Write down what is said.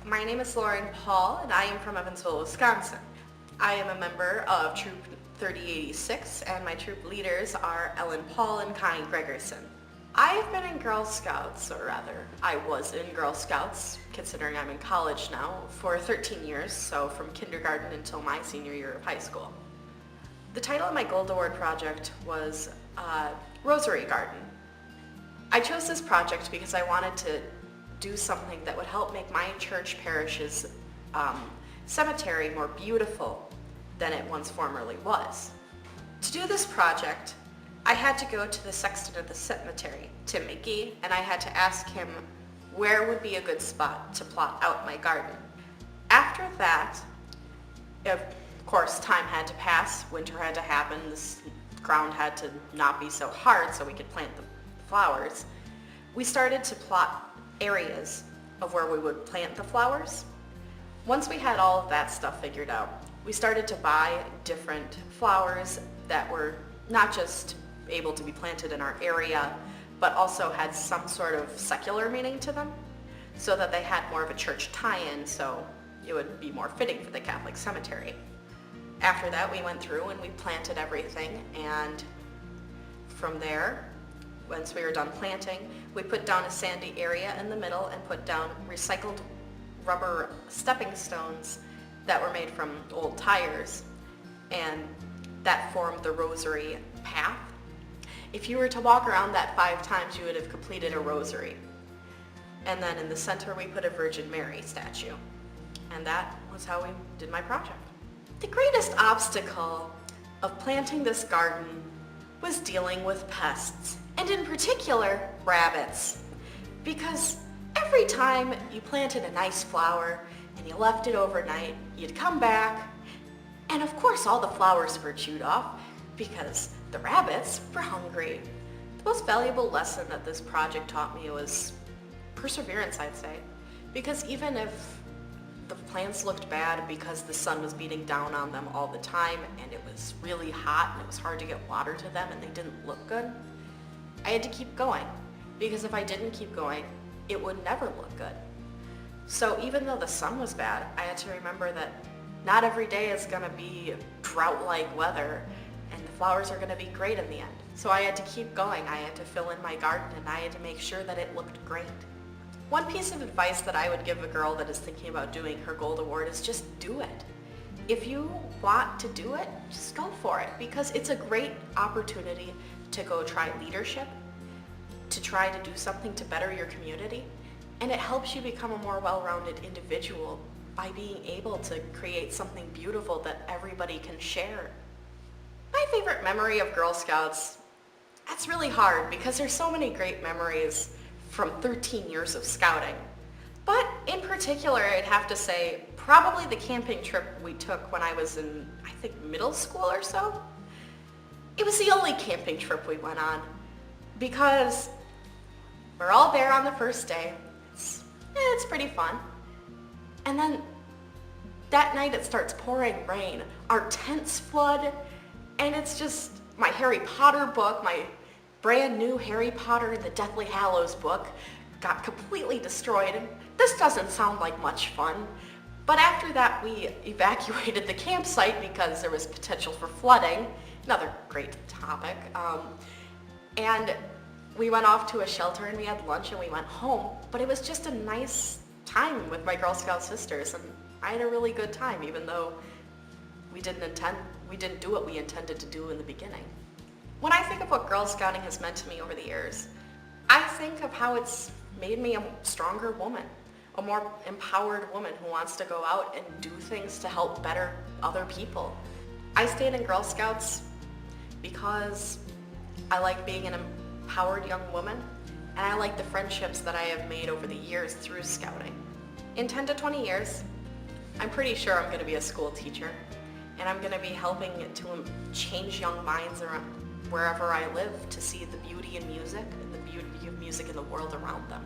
My name is Lauren Paul, and I am from Evansville, Wisconsin. I am a member of Troop 3086, and my troop leaders are Ellen Paul and Connie Gregerson. I have been in Girl Scouts, or rather, I was in Girl Scouts, considering I'm in college now, for 13 years, so from kindergarten until my senior year of high school. The title of my Gold Award project was Rosary Garden. I chose this project because I wanted to do something that would help make my church parish's cemetery more beautiful than it once formerly was. To do this project, I had to go to the sexton of the cemetery, Tim McGee, and I had to ask him where would be a good spot to plot out my garden. After that, of course, time had to pass, winter had to happen, this ground had to not be so hard so we could plant the flowers. We started to plot areas of where we would plant the flowers. Once we had all of that stuff figured out, we started to buy different flowers that were not just able to be planted in our area, but also had some sort of secular meaning to them, so that they had more of a church tie-in, so it would be more fitting for the Catholic cemetery. After that, we went through and we planted everything, and from there, once we were done planting, we put down a sandy area in the middle and put down recycled rubber stepping stones that were made from old tires, and that formed the rosary path. If you were to walk around that 5 times, you would have completed a rosary. And then in the center, we put a Virgin Mary statue. And that was how we did my project. The greatest obstacle of planting this garden was dealing with pests, and in particular, rabbits. Because every time you planted a nice flower and you left it overnight, you'd come back, and of course all the flowers were chewed off because the rabbits were hungry. The most valuable lesson that this project taught me was perseverance, I'd say. Because even if the plants looked bad because the sun was beating down on them all the time and it was really hot and it was hard to get water to them and they didn't look good, I had to keep going. Because if I didn't keep going, it would never look good. So even though the sun was bad, I had to remember that not every day is going to be drought-like weather, and the flowers are going to be great in the end. So I had to keep going. I had to fill in my garden, and I had to make sure that it looked great. One piece of advice that I would give a girl that is thinking about doing her Gold Award is just do it. If you want to do it, just go for it, because it's a great opportunity to go try leadership, to try to do something to better your community, and it helps you become a more well-rounded individual by being able to create something beautiful that everybody can share. My favorite memory of Girl Scouts, that's really hard because there's so many great memories from 13 years of scouting. But in particular, I'd have to say probably the camping trip we took when I was in, I think, middle school or so. It was the only camping trip we went on because we're all there on the first day. It's pretty fun. And then that night it starts pouring rain. Our tents flood, and it's just my Harry Potter book, my brand new Harry Potter and the Deathly Hallows book got completely destroyed. And this doesn't sound like much fun. But after that, we evacuated the campsite because there was potential for flooding. Another great topic. And we went off to a shelter and we had lunch and we went home. But it was just a nice time with my Girl Scout sisters, and I had a really good time, even though we didn't do what we intended to do in the beginning. When I think of what Girl Scouting has meant to me over the years, I think of how it's made me a stronger woman, a more empowered woman who wants to go out and do things to help better other people. I stayed in Girl Scouts because I like being an empowered young woman, and I like the friendships that I have made over the years through scouting. In 10 to 20 years, I'm pretty sure I'm going to be a school teacher, and I'm going to be helping to change young minds around wherever I live to see the beauty in music and the beauty of music in the world around them.